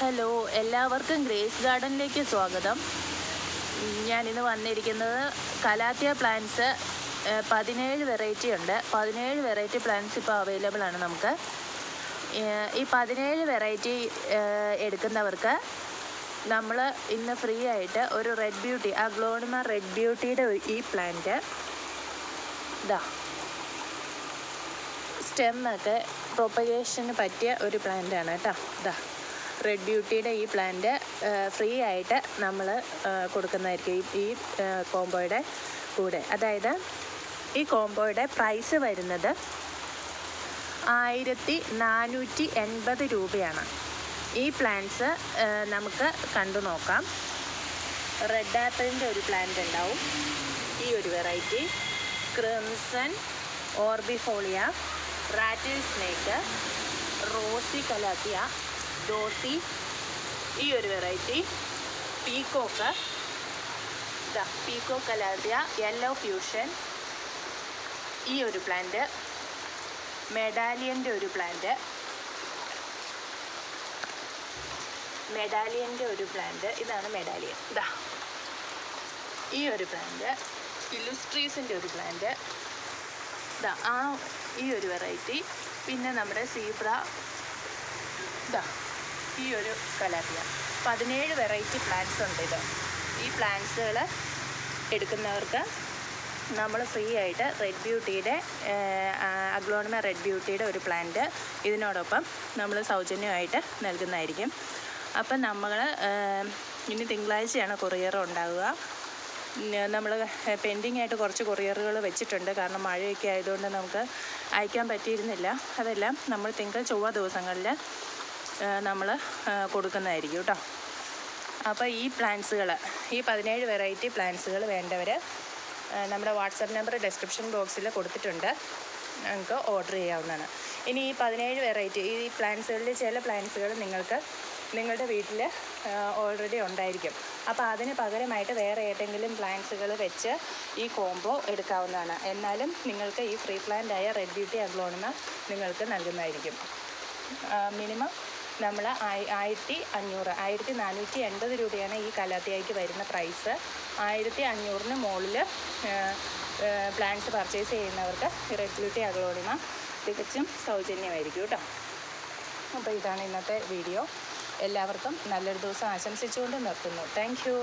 Hello, എല്ലാവർക്കും grace ഗാർഡനിലേക്ക് സ്വാഗതം. ഞാനിന്ന് വന്നിരിക്കുന്നത് കലാത്തിയ പ്ലാന്റ്സ് 17 വെറൈറ്റി ഉണ്ട്. 17 വെറൈറ്റി പ്ലാന്റ്സ് ഇപ്പോൾ അവൈലബിൾ ആണ് നമുക്ക്. ഈ 17 വെറൈറ്റി എടുക്കുന്നവർക്ക് നമ്മൾ ഇന്ന് ഫ്രീ ആയിട്ട് ഒരു റെഡ് ബ്യൂട്ടി, അഗ്ലോണിമ റെഡ് ബ്യൂട്ടിയുടെ ഈ പ്ലാന്റ് ഇതാ, സ്റ്റെമ്മൊക്കെ പ്രൊപ്പഗേഷന് പറ്റിയ ഒരു പ്ലാന്റാണ് കേട്ടോ. ഇതാ റെഡ് ബ്യൂട്ടിയുടെ ഈ പ്ലാന്റ് ഫ്രീ ആയിട്ട് നമ്മൾ കൊടുക്കുന്നതായിരിക്കും ഈ കോംബോയുടെ കൂടെ. അതായത് ഈ കോംബോയുടെ പ്രൈസ് വരുന്നത് 1480 രൂപയാണ്. ഈ പ്ലാന്റ്സ് നമുക്ക് കണ്ടു നോക്കാം. റെഡ് ആപ്പിളിൻ്റെ ഒരു പ്ലാന്റ് ഉണ്ടാവും, ഈ ഒരു variety, crimson orbifolia, rattlesnake, rosy calathea, dotty, ഈ ഒരു variety, peacock, pico calathea, yellow fusion, ഈ ഒരു പ്ലാന്റ്, മെഡാലിയൻ്റെ ഒരു പ്ലാന്റ്, ഇതാണ് മെഡാലിയൻ. ഇതാ ഈ ഒരു പ്ലാന്റ്, ഇലുസ്ട്രീസിൻ്റെ ഒരു പ്ലാന്റ്, ഇതാ ഈ ഒരു വെറൈറ്റി, പിന്നെ നമ്മുടെ സീബ്ര, ഇതാ ഈ ഒരു കലാത്തിയ. 17 വെറൈറ്റി പ്ലാന്റ്സ് ഉണ്ട്. ഈ പ്ലാന്റ്സുകൾ എടുക്കുന്നവർക്ക് നമ്മൾ ഫ്രീ ആയിട്ട് റെഡ് ബ്യൂട്ടിയുടെ, അഗ്ലോണിമ റെഡ് ബ്യൂട്ടിയുടെ ഒരു പ്ലാന്റ് ഇതിനോടൊപ്പം നമ്മൾ സൗജന്യമായിട്ട് നൽകുന്നതായിരിക്കും. അപ്പം നമ്മൾ ഇനി തിങ്കളാഴ്ചയാണ് കൊറിയർ ഉണ്ടാവുക. നമ്മൾ പെൻഡിങ് ആയിട്ട് കുറച്ച് കൊറിയറുകൾ വെച്ചിട്ടുണ്ട്. കാരണം മഴയൊക്കെ ആയതുകൊണ്ട് നമുക്ക് അയക്കാൻ പറ്റിയിരുന്നില്ല. അതെല്ലാം നമ്മൾ തിങ്കൾ ചൊവ്വ ദിവസങ്ങളിൽ നമ്മൾ കൊടുക്കുന്നതായിരിക്കും കേട്ടോ. അപ്പോൾ ഈ പ്ലാന്റ്സുകൾ, ഈ 17 വെറൈറ്റി പ്ലാന്റ്സുകൾ വേണ്ടവർ നമ്മുടെ വാട്സപ്പ് നമ്പർ ഡിസ്ക്രിപ്ഷൻ ബോക്സിൽ കൊടുത്തിട്ടുണ്ട്, നിങ്ങൾക്ക് ഓർഡർ ചെയ്യാവുന്നതാണ്. ഇനി ഈ 17 വെറൈറ്റി ഈ പ്ലാന്റ്സുകളിൽ ചില പ്ലാന്റ്സുകൾ നിങ്ങളുടെ വീട്ടിൽ ഓൾറെഡി ഉണ്ടായിരിക്കും. അപ്പോൾ അതിന് പകരമായിട്ട് വേറെ ഏതെങ്കിലും പ്ലാന്റ്സുകൾ വെച്ച് ഈ കോംബോ എടുക്കാവുന്നതാണ്. എന്നാലും നിങ്ങൾക്ക് ഈ ഫ്രീ പ്ലാന്റായ റെഡ് ബ്യൂട്ടി അഗ്ലോണിമ നിങ്ങൾക്ക് നൽകുന്നതായിരിക്കും. മിനിമം നമ്മൾ 1480 രൂപയാണ് ഈ കലാത്തിയയ്ക്ക് വരുന്ന പ്രൈസ്. 1500-ന് മുകളിൽ പ്ലാന്റ്സ് പർച്ചേസ് ചെയ്യുന്നവർക്ക് റെഡ് ബ്യൂട്ടി അഗ്ലോണിമ തികച്ചും സൗജന്യമായിരിക്കും കേട്ടോ. അപ്പോൾ ഇതാണ് ഇന്നത്തെ വീഡിയോ. എല്ലാവർക്കും നല്ലൊരു ദിവസം ആശംസിച്ചുകൊണ്ട് നിർത്തുന്നു. Thank you.